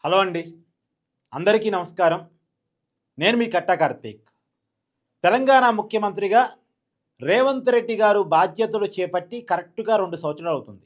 Hello అండి. అందరికీ నమస్కారం. నేను మీ కట్టా కార్తీక్. తెలంగాణ ముఖ్యమంత్రిగా రేవంత్ రెడ్డి గారు బాధ్యతలు చేపట్టి కరెక్ట్‌గా 2 సంవత్సరాలు అవుతుంది.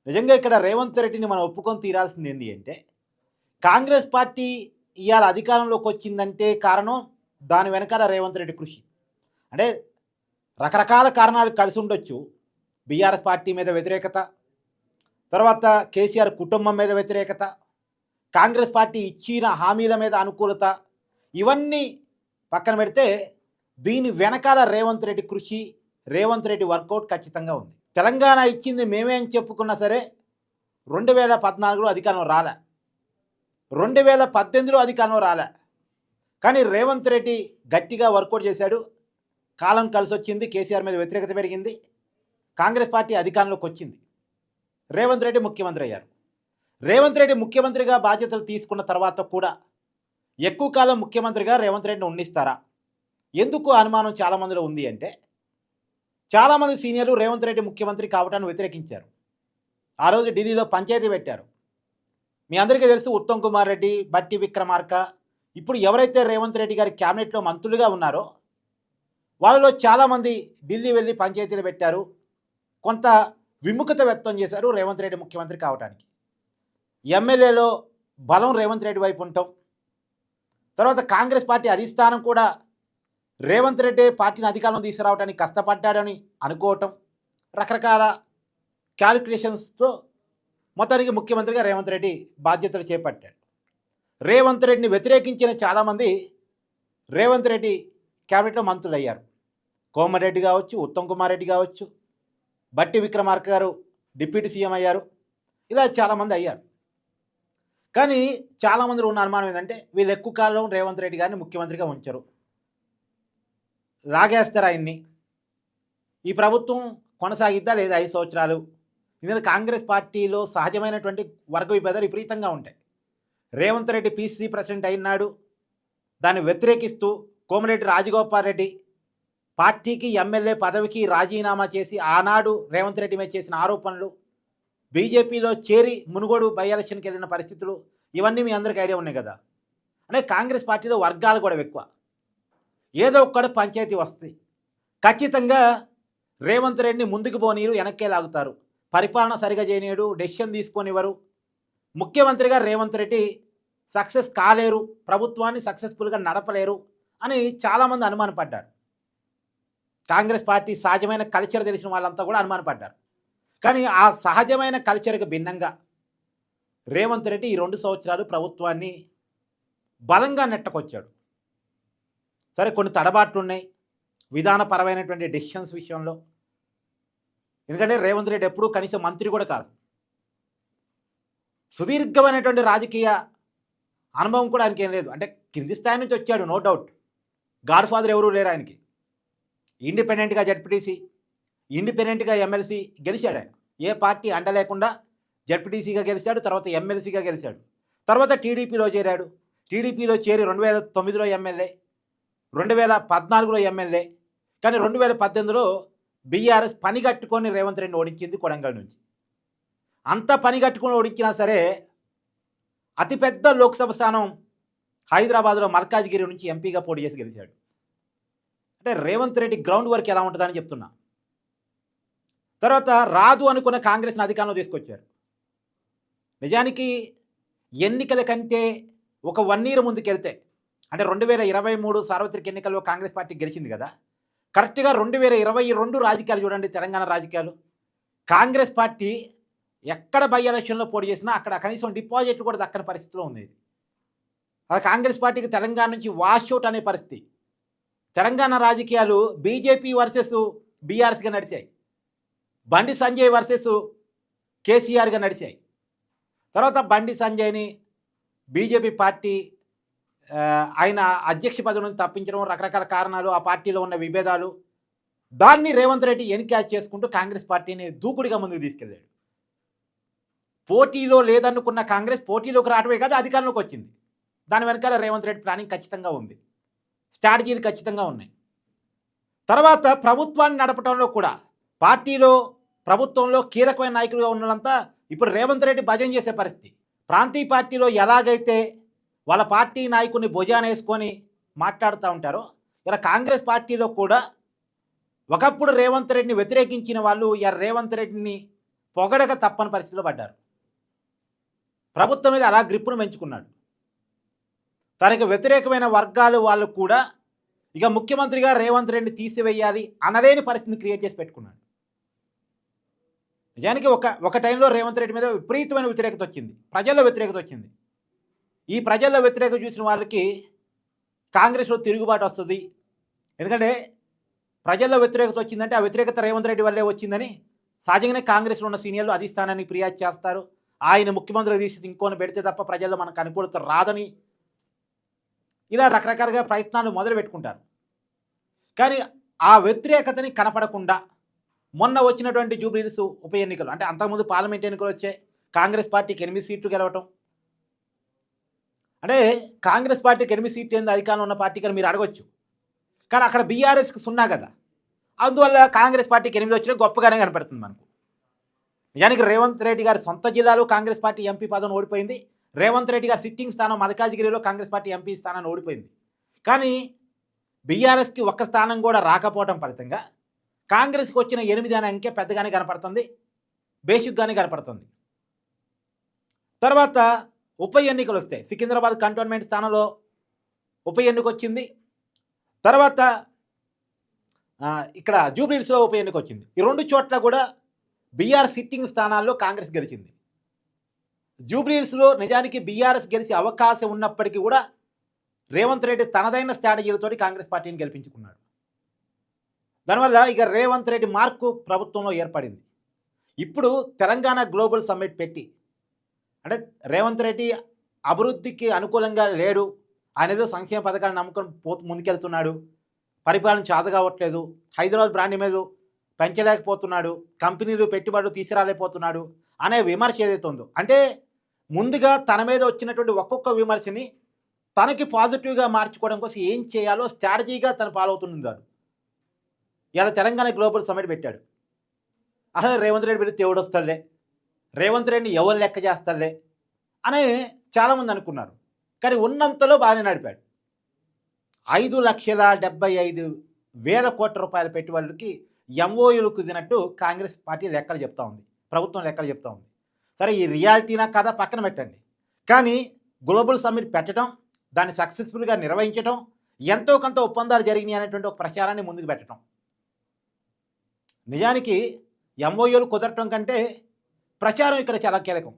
నిజంగా ఇక్కడ రేవంత్ రెడ్డిని మనం ఒప్పుకొని తీరాల్సింది ఏంది అంటే, కాంగ్రెస్ పార్టీ ఇయాల అధికారంలోకొచ్చిందంటే కారణం దాని వెనకాల రేవంత్ రెడ్డి కృషి. అంటే రకరకాల కారణాలు కలిసుండొచ్చు. బీఆర్ఎస్ పార్టీ మీద వ్యతిరేకత, తర్వాత కేసీఆర్ కుటుంబం మీద వ్యతిరేకత, కాంగ్రెస్ పార్టీ ఇచ్చిన హామీల మీద అనుకూలత, ఇవన్నీ పక్కన పెడితే దీని వెనకాల రేవంత్ రెడ్డి కృషి, రేవంత్ రెడ్డి వర్కౌట్ ఖచ్చితంగా ఉంది. తెలంగాణ ఇచ్చింది మేమే అని చెప్పుకున్నా సరే 2014లో అధికారం రాలే, 2018లో అధికారం రాలే. కానీ రేవంత్ రెడ్డి గట్టిగా వర్కౌట్ చేశాడు. కాలం కలిసొచ్చింది, కేసీఆర్ మీద వ్యతిరేకత పెరిగింది, కాంగ్రెస్ పార్టీ అధికారంలోకి వచ్చింది, రేవంత్ రెడ్డి ముఖ్యమంత్రి అయ్యారు. రేవంత్ రెడ్డి ముఖ్యమంత్రిగా బాధ్యతలు తీసుకున్న తర్వాత కూడా ఎక్కువ కాలం ముఖ్యమంత్రిగా రేవంత్ రెడ్డిని ఉండిస్తారా? ఎందుకు అనుమానం చాలామందిలో ఉంది అంటే, చాలామంది సీనియర్లు రేవంత్ రెడ్డి ముఖ్యమంత్రి కావటాన్ని వ్యతిరేకించారు. ఆ రోజు ఢిల్లీలో పంచాయతీ పెట్టారు. మీ అందరికీ తెలుసు, ఉత్తమ్ కుమార్ రెడ్డి, బట్టి విక్రమార్క, ఇప్పుడు ఎవరైతే రేవంత్ రెడ్డి గారి క్యాబినెట్లో మంత్రులుగా ఉన్నారో వాళ్ళలో చాలామంది ఢిల్లీ వెళ్ళి పంచాయతీలు పెట్టారు. కొంత విముఖత వ్యక్తం చేశారు రేవంత్ రెడ్డి ముఖ్యమంత్రి కావటానికి. ఎమ్మెల్యేలో బలం రేవంత్ రెడ్డి వైపు ఉంటాం. తర్వాత కాంగ్రెస్ పార్టీ అధిష్టానం కూడా రేవంత్ రెడ్డి పార్టీని అధికారంలో తీసుకురావడానికి కష్టపడ్డాడని అనుకోవటం, రకరకాల క్యాలిక్యులేషన్స్తో మొత్తానికి ముఖ్యమంత్రిగా రేవంత్ రెడ్డి బాధ్యతలు చేపట్టాడు. రేవంత్ రెడ్డిని వ్యతిరేకించిన చాలామంది రేవంత్ రెడ్డి క్యాబినెట్లో మంత్రులు అయ్యారు. కోమరెడ్డి కావచ్చు, ఉత్తమ్ కుమార్ రెడ్డి కావచ్చు, బట్టి విక్రమార్క గారు డిప్యూటీ సీఎం అయ్యారు. ఇలా చాలామంది అయ్యారు. కానీ చాలామందిలో ఉన్న అనుమానం ఏంటంటే, వీళ్ళు ఎక్కువ కాలం రేవంత్ రెడ్డి గారిని ముఖ్యమంత్రిగా ఉంచరు, లాగేస్తారు ఆయన్ని. ఈ ప్రభుత్వం కొనసాగిద్దా లేదా 5 సంవత్సరాలు? ఎందుకంటే కాంగ్రెస్ పార్టీలో సహజమైనటువంటి వర్గ విభేదాలు విపరీతంగా ఉంటాయి. రేవంత్ రెడ్డి పీసీసీ ప్రెసిడెంట్ అయినాడు, దాన్ని వ్యతిరేకిస్తూ కోమరెడ్డి రాజగోపాల్ రెడ్డి పార్టీకి ఎమ్మెల్యే పదవికి రాజీనామా చేసి ఆనాడు రేవంత్ రెడ్డి మీద చేసిన ఆరోపణలు, బీజేపీలో చేరి మునుగోడు బై ఎలక్షన్కి వెళ్ళిన పరిస్థితులు, ఇవన్నీ మీ అందరికీ ఐడియా ఉన్నాయి కదా. అంటే కాంగ్రెస్ పార్టీలో వర్గాలు కూడా ఎక్కువ. ఏదో ఒక్కడ పంచాయతీ వస్తుంది. ఖచ్చితంగా రేవంత్ రెడ్డిని ముందుకు పోనీరు, వెనక్కే లాగుతారు. పరిపాలన సరిగా చేయనీయడు, డెసిషన్ తీసుకొనివ్వరు. ముఖ్యమంత్రిగా రేవంత్ రెడ్డి సక్సెస్ కాలేరు, ప్రభుత్వాన్ని సక్సెస్ఫుల్గా నడపలేరు అని చాలామంది అనుమానపడ్డారు. కాంగ్రెస్ పార్టీ సహజమైన కల్చర్ తెలిసిన వాళ్ళంతా కూడా అనుమానపడ్డారు. కానీ ఆ సహజమైన కల్చర్కి భిన్నంగా రేవంత్ రెడ్డి ఈ 2 సంవత్సరాలు ప్రభుత్వాన్ని బలంగా నెట్టకొచ్చాడు. సరే, కొన్ని తడబాట్లు ఉన్నాయి విధానపరమైనటువంటి డెసిషన్స్ విషయంలో. ఎందుకంటే రేవంత్ రెడ్డి ఎప్పుడూ కనీసం మంత్రి కూడా కాదు, సుదీర్ఘమైనటువంటి రాజకీయ అనుభవం కూడా ఆయనకి ఏం లేదు. అంటే కింది స్థాయి నుంచి వచ్చాడు, నో డౌట్. గాడ్ ఫాదర్ ఎవరూ లేరు ఆయనకి. ఇండిపెండెంట్గా జడ్పీటీసీ, ఇండిపెండెంట్గా ఎమ్మెల్సీ గెలిచాడు ఆయన. ఏ పార్టీ అండ లేకుండా జడ్పీటీసీగా గెలిచాడు, తర్వాత ఎమ్మెల్సీగా గెలిచాడు. తర్వాత టీడీపీలో చేరాడు. టీడీపీలో చేరి 2009లో ఎమ్మెల్యే, 2014లో ఎమ్మెల్యే. కానీ 2018లో బీఆర్ఎస్ పని కట్టుకొని రేవంత్ రెడ్డిని ఓడించింది కొడంగల్ నుంచి. అంత పని కట్టుకొని ఓడించినా సరే అతిపెద్ద లోక్సభ స్థానం హైదరాబాద్లో మల్కాజ్గిరి నుంచి ఎంపీగా పోటీ చేసి గెలిచాడు. అంటే రేవంత్ రెడ్డి గ్రౌండ్ వర్క్ ఎలా ఉంటుందని చెప్తున్నా. తర్వాత రాదు అనుకున్న కాంగ్రెస్ని అధికారంలో తీసుకొచ్చారు. నిజానికి ఎన్నికల కంటే ఒక 1 year ముందుకెళ్తే, అంటే 2023 సార్వత్రిక ఎన్నికల్లో కాంగ్రెస్ పార్టీ గెలిచింది కదా, కరెక్ట్గా 2022 రాజకీయాలు చూడండి, తెలంగాణ రాజకీయాలు. కాంగ్రెస్ పార్టీ ఎక్కడ బై ఎలక్షన్లో పోటీ చేసినా అక్కడ కనీసం డిపాజిట్లు కూడా దక్కని పరిస్థితిలో ఉంది. అది కాంగ్రెస్ పార్టీకి తెలంగాణ నుంచి వాష్అవుట్ అనే పరిస్థితి. తెలంగాణ రాజకీయాలు బీజేపీ వర్సెస్ బీఆర్ఎస్గా నడిచాయి, బండి సంజయ్ వర్సెస్ కేసీఆర్గా నడిచాయి. తర్వాత బండి సంజయ్ని బీజేపీ పార్టీ ఆయన అధ్యక్ష పదవి నుంచి తప్పించడం, రకరకాల కారణాలు, ఆ పార్టీలో ఉన్న విభేదాలు, దాన్ని రేవంత్ రెడ్డి ఎన్క్యాచ్ చేసుకుంటూ కాంగ్రెస్ పార్టీని దూకుడుగా ముందుకు తీసుకెళ్ళాడు. పోటీలో లేదనుకున్న కాంగ్రెస్ పోటీలోకి రావడమే కాదు, అధికారంలోకి వచ్చింది. దాని వెనకాల రేవంత్ రెడ్డి ప్లానింగ్ ఖచ్చితంగా ఉంది, స్ట్రాటజీలు ఖచ్చితంగా ఉన్నాయి. తర్వాత ప్రభుత్వాన్ని నడపడంలో కూడా పార్టీలో ప్రభుత్వంలో కీలకమైన నాయకులుగా ఉన్నదంతా ఇప్పుడు రేవంత్ రెడ్డి భజన చేసే పరిస్థితి. ప్రాంతీయ పార్టీలో ఎలాగైతే వాళ్ళ పార్టీ నాయకుడిని భుజానేసుకొని మాట్లాడుతూ ఉంటారో, ఇలా కాంగ్రెస్ పార్టీలో కూడా ఒకప్పుడు రేవంత్ రెడ్డిని వ్యతిరేకించిన వాళ్ళు రేవంత్ రెడ్డిని పొగడక తప్పని పరిస్థితిలో పడ్డారు. ప్రభుత్వం మీద అలా గ్రిప్పును పెంచుకున్నాడు. తనకు వ్యతిరేకమైన వర్గాలు వాళ్ళు కూడా ఇక ముఖ్యమంత్రిగా రేవంత్ రెడ్డిని తీసివేయాలి అనలేని పరిస్థితిని క్రియేట్ చేసి పెట్టుకున్నాడు. నిజానికి ఒక టైంలో రేవంత్ రెడ్డి మీద విపరీతమైన వ్యతిరేకత వచ్చింది, ప్రజల్లో వ్యతిరేకత వచ్చింది. ఈ ప్రజల్లో వ్యతిరేకత చూసిన వాళ్ళకి కాంగ్రెస్లో తిరుగుబాటు వస్తుంది. ఎందుకంటే ప్రజల్లో వ్యతిరేకత వచ్చిందంటే ఆ వ్యతిరేకత రేవంత్ రెడ్డి వల్లే వచ్చిందని సహజంగానే కాంగ్రెస్లో ఉన్న సీనియర్లు అధిష్టానానికి ఫిర్యాదు చేస్తారు. ఆయన ముఖ్యమంత్రి తీసి ఇంకోని పెడితే తప్ప ప్రజల్లో మనకు అనుకూలత రాదని ఇలా రకరకాలుగా ప్రయత్నాలు మొదలు పెట్టుకుంటారు. కానీ ఆ వ్యతిరేకతని కనపడకుండా మొన్న వచ్చినటువంటి జూబ్లీహిల్స్ ఉప ఎన్నికలు, అంటే అంతకుముందు పార్లమెంట్ ఎన్నికలు వచ్చాయి, కాంగ్రెస్ పార్టీకి 8 సీట్లు గెలవటం. అంటే కాంగ్రెస్ పార్టీకి 8 సీట్లు ఏంది అధికారంలో ఉన్న పార్టీకి అని మీరు అడగొచ్చు. కానీ అక్కడ బీఆర్ఎస్కి 0 కదా. అందువల్ల కాంగ్రెస్ పార్టీకి 8 వచ్చినా గొప్పగానే కనపడుతుంది మనకు. నిజానికి రేవంత్ రెడ్డి గారి సొంత జిల్లాలో కాంగ్రెస్ పార్టీ ఎంపీ పదవిని ఓడిపోయింది. రేవంత్ రెడ్డి గారి సిట్టింగ్ స్థానం మల్కాజ్గిరిలో కాంగ్రెస్ పార్టీ ఎంపీ స్థానాన్ని ఓడిపోయింది. కానీ బీఆర్ఎస్కి ఒక్క స్థానం కూడా రాకపోవడం ఫలితంగా కాంగ్రెస్కి వచ్చిన 8 అనే అంకె పెద్దగానే కనపడుతుంది, బేసిక్గానే కనపడుతుంది. తర్వాత ఉప ఎన్నికలు వస్తాయి. సికింద్రాబాద్ కంటోన్మెంట్ స్థానంలో ఉప ఎన్నిక వచ్చింది. తర్వాత ఇక్కడ జూబ్లీహిల్స్లో ఉప ఎన్నిక వచ్చింది. ఈ 2 చోట్ల కూడా బీఆర్ సిట్టింగ్ స్థానాల్లో కాంగ్రెస్ గెలిచింది. జూబ్లీహిల్స్లో నిజానికి బీఆర్ఎస్ గెలిచే అవకాశం ఉన్నప్పటికీ కూడా రేవంత్ రెడ్డి తనదైన స్ట్రాటజీలతోటి కాంగ్రెస్ పార్టీని గెలిపించుకున్నాడు. దానివల్ల ఇక రేవంత్ రెడ్డి మార్కు ప్రభుత్వంలో ఏర్పడింది. ఇప్పుడు తెలంగాణ గ్లోబల్ సమ్మిట్ పెట్టి, అంటే రేవంత్ రెడ్డి అభివృద్ధికి అనుకూలంగా లేడు, ఆయన ఏదో సంక్షేమ పథకాలను నమ్ముకొని ముందుకెళ్తున్నాడు, పరిపాలన చేత కావట్లేదు, హైదరాబాద్ బ్రాండ్ మీద పెంచలేకపోతున్నాడు, కంపెనీలు పెట్టుబడులు తీసుకురాలేకపోతున్నాడు అనే విమర్శ ఏదైతే ఉందో, అంటే ముందుగా తన మీద వచ్చినటువంటి ఒక్కొక్క విమర్శని తనకి పాజిటివ్గా మార్చుకోవడం కోసం ఏం చేయాలో స్ట్రాటజీగా తను ఫాలో అవుతున్నాడు. ఇలా తెలంగాణ గ్లోబల్ సమ్మిట్ పెట్టాడు. అసలు రేవంత్ రెడ్డి పెడితే ఎవడు వస్తాడులే, రేవంత్ రెడ్డిని ఎవరు లెక్క చేస్తాడులే అని చాలామంది అనుకున్నారు. కానీ ఉన్నంతలో బాగానే నడిపాడు. 5,75,000 కోట్ల రూపాయల పెట్టుబడులకి ఎంఓయూలు కుదినట్టు కాంగ్రెస్ పార్టీ లెక్కలు చెప్తా ఉంది, ప్రభుత్వం లెక్కలు చెప్తా ఉంది. సరే, ఈ రియాలిటీనా కదా పక్కన పెట్టండి, కానీ గ్లోబల్ సమ్మిట్ పెట్టడం, దాన్ని సక్సెస్ఫుల్గా నిర్వహించడం, ఎంతో కొంత ఒప్పందాలు జరిగినాయి అనేటువంటి ఒక ప్రచారాన్ని ముందుకు పెట్టడం. నిజానికి ఎంఓయూలు కుదరటం కంటే ప్రచారం ఇక్కడ చాలా కీలకం.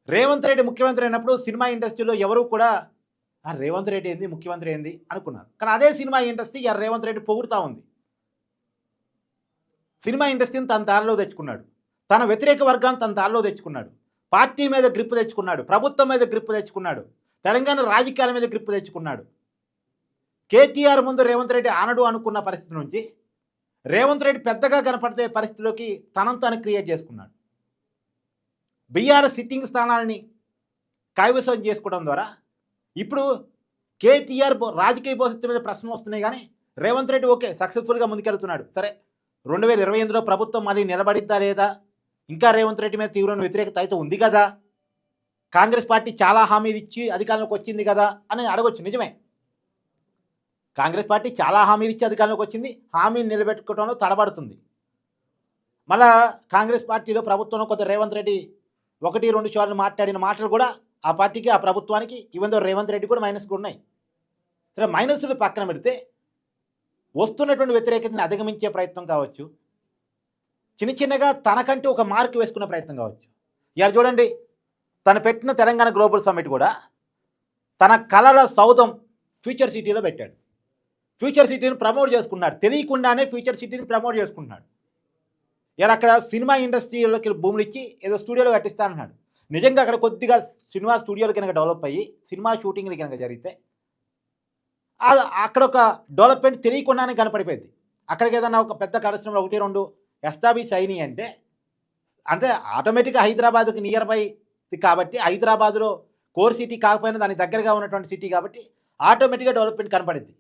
రేవంత్ రెడ్డి ముఖ్యమంత్రి అయినప్పుడు సినిమా ఇండస్ట్రీలో ఎవరు కూడా రేవంత్ రెడ్డి ఏంది ముఖ్యమంత్రి ఏంది అనుకున్నారు. కానీ అదే సినిమా ఇండస్ట్రీ రేవంత్ రెడ్డి పొగుడుతూ ఉంది. సినిమా ఇండస్ట్రీని తన దారిలో తెచ్చుకున్నాడు, తన వ్యతిరేక వర్గాన్ని తన దారిలో తెచ్చుకున్నాడు, పార్టీ మీద గ్రిప్ తెచ్చుకున్నాడు, ప్రభుత్వం మీద గ్రిప్ తెచ్చుకున్నాడు, తెలంగాణ రాజకీయాల మీద గ్రిప్ తెచ్చుకున్నాడు. కేటీఆర్ ముందు రేవంత్ రెడ్డి ఆనడు అనుకున్న పరిస్థితి నుంచి రేవంత్ రెడ్డి పెద్దగా కనపడే పరిస్థితిలోకి తనను తాను క్రియేట్ చేసుకున్నాడు. బీఆర్ఎస్ సిట్టింగ్ స్థానాలని కైవసం చేసుకోవడం ద్వారా ఇప్పుడు కేటీఆర్ రాజకీయ భవిష్యత్తు మీద ప్రశ్నలు వస్తున్నాయి. కానీ రేవంత్ రెడ్డి ఓకే సక్సెస్ఫుల్గా ముందుకెళ్తున్నాడు. సరే, 2028లో ప్రభుత్వం మళ్ళీ నిలబడిద్దా లేదా, ఇంకా రేవంత్ రెడ్డి మీద తీవ్రమైన వ్యతిరేకత అయితే ఉంది కదా, కాంగ్రెస్ పార్టీ చాలా హామీలు ఇచ్చి అధికారంలోకి వచ్చింది కదా అని అడగొచ్చు. నిజమే, కాంగ్రెస్ పార్టీ చాలా హామీలు ఇచ్చి అధికారంలోకి వచ్చింది, హామీని నిలబెట్టుకోవడంలో తడబడుతుంది. మళ్ళా కాంగ్రెస్ పార్టీలో ప్రభుత్వంలో కొంత రేవంత్ రెడ్డి 1-2 సార్లు మాట్లాడిన మాటలు కూడా ఆ పార్టీకి ఆ ప్రభుత్వానికి ఈవెన్ దో రేవంత్ రెడ్డి కూడా మైనస్గా ఉన్నాయి. సరే, మైనస్లు పక్కన పెడితే వస్తున్నటువంటి వ్యతిరేకతని అధిగమించే ప్రయత్నం కావచ్చు, చిన్నగా తనకంటూ ఒక మార్కు వేసుకునే ప్రయత్నం కావచ్చు. ఇవాళ చూడండి, తను పెట్టిన తెలంగాణ గ్లోబల్ సమ్మిట్ కూడా తన కళల సౌధం ఫ్యూచర్ సిటీలో పెట్టాడు. ఫ్యూచర్ సిటీని ప్రమోట్ చేసుకున్నాడు, తెలియకుండానే ఫ్యూచర్ సిటీని ప్రమోట్ చేసుకుంటున్నాడు. ఇలా అక్కడ సినిమా ఇండస్ట్రీలోకి భూములు ఇచ్చి ఏదో స్టూడియోలో కట్టిస్తానన్నాడు. నిజంగా అక్కడ కొద్దిగా సినిమా స్టూడియోలు కనుక డెవలప్ అయ్యి సినిమా షూటింగ్లు కనుక జరిగితే అక్కడ ఒక డెవలప్మెంట్ తెలియకుండానే కనపడిపోయింది. అక్కడికి ఏదన్నా ఒక పెద్ద పరిశ్రమలో 1-2 ఎస్టాబ్లిష్ అయినాయి అంటే ఆటోమేటిక్గా హైదరాబాద్కి నియర్ బై కాబట్టి, హైదరాబాద్లో కోర్ సిటీ కాకపోయినా దానికి దగ్గరగా ఉన్నటువంటి సిటీ కాబట్టి ఆటోమేటిక్గా డెవలప్మెంట్ కనపడింది.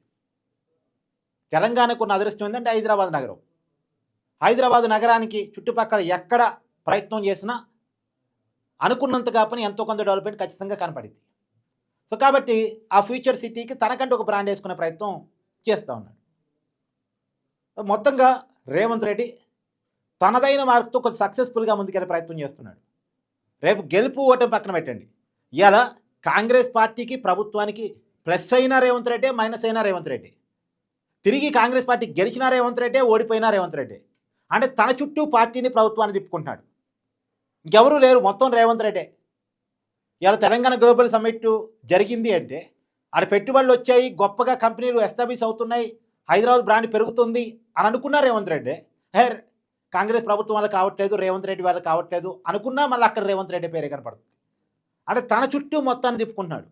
తెలంగాణకు ఉన్న అదృష్టం ఏంటంటే హైదరాబాద్ నగరం. హైదరాబాద్ నగరానికి చుట్టుపక్కల ఎక్కడ ప్రయత్నం చేసినా అనుకున్నంతగా పని ఎంతో కొంత డెవలప్మెంట్ ఖచ్చితంగా కనపడింది. సో, కాబట్టి ఆ ఫ్యూచర్ సిటీకి తనకంటూ ఒక బ్రాండ్ యేసుకునే ప్రయత్నం చేస్తా ఉన్నాడు. మొత్తంగా రేవంత్ రెడ్డి తనదైన మార్క్‌తో కొంచెం సక్సెస్‌ఫుల్‌గా ముందుకెళ్ళే ప్రయత్నం చేస్తున్నాడు. రేపు గెలుపు, ఓటమి పక్కన పెట్టండి. ఇయాల కాంగ్రెస్ పార్టీకి, ప్రభుత్వానికి ప్లస్ అయినా రేవంత్ రెడ్డే, మైనస్ అయినా రేవంత్ రెడ్డి. తిరిగి కాంగ్రెస్ పార్టీ గెలిచినా రేవంత్ రెడ్డే, ఓడిపోయినా రేవంత్ రెడ్డే. అంటే తన చుట్టూ పార్టీని, ప్రభుత్వాన్ని తిప్పుకుంటున్నాడు. ఇంకెవరూ లేరు, మొత్తం రేవంత్ రెడ్డే. ఇవాళ తెలంగాణ గ్లోబల్ సమ్మిట్ జరిగింది అంటే, ఆడ పెట్టుబడులొచ్చాయి, గొప్పగా కంపెనీలు ఎస్టాబ్లిష్ అవుతున్నాయి, హైదరాబాద్ బ్రాండ్ పెరుగుతుంది అని అనుకున్నా రేవంత్ రెడ్డే. హే! కాంగ్రెస్ ప్రభుత్వం వల్ల కావట్లేదు, రేవంత్ రెడ్డి వల్ల కావట్లేదు అనుకున్నా మళ్ళీ అక్కడ రేవంత్ రెడ్డి పేరే కనపడుతుంది. అంటే తన చుట్టూ మొత్తాన్ని తిప్పుకుంటున్నాడు.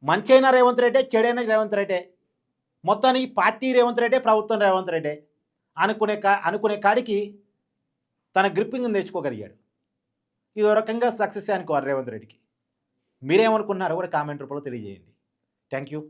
మంచైనా రేవంత్ రెడ్డే, చెడైనా రేవంత్ రెడ్డే. మొత్తానికి పార్టీ రేవంత్ రెడ్డే, ప్రభుత్వం రేవంత్ రెడ్డే అనుకునే కాడికి తన గ్రిప్పింగ్‌ని తెచ్చుకోగలిగాడు. ఇదో రకంగా సక్సెస్సే అనుకోవాలి రేవంత్ రెడ్డికి. మీరేమనుకుంటున్నారో కూడా కామెంట్ రూపంలో తెలియజేయండి. Thank you.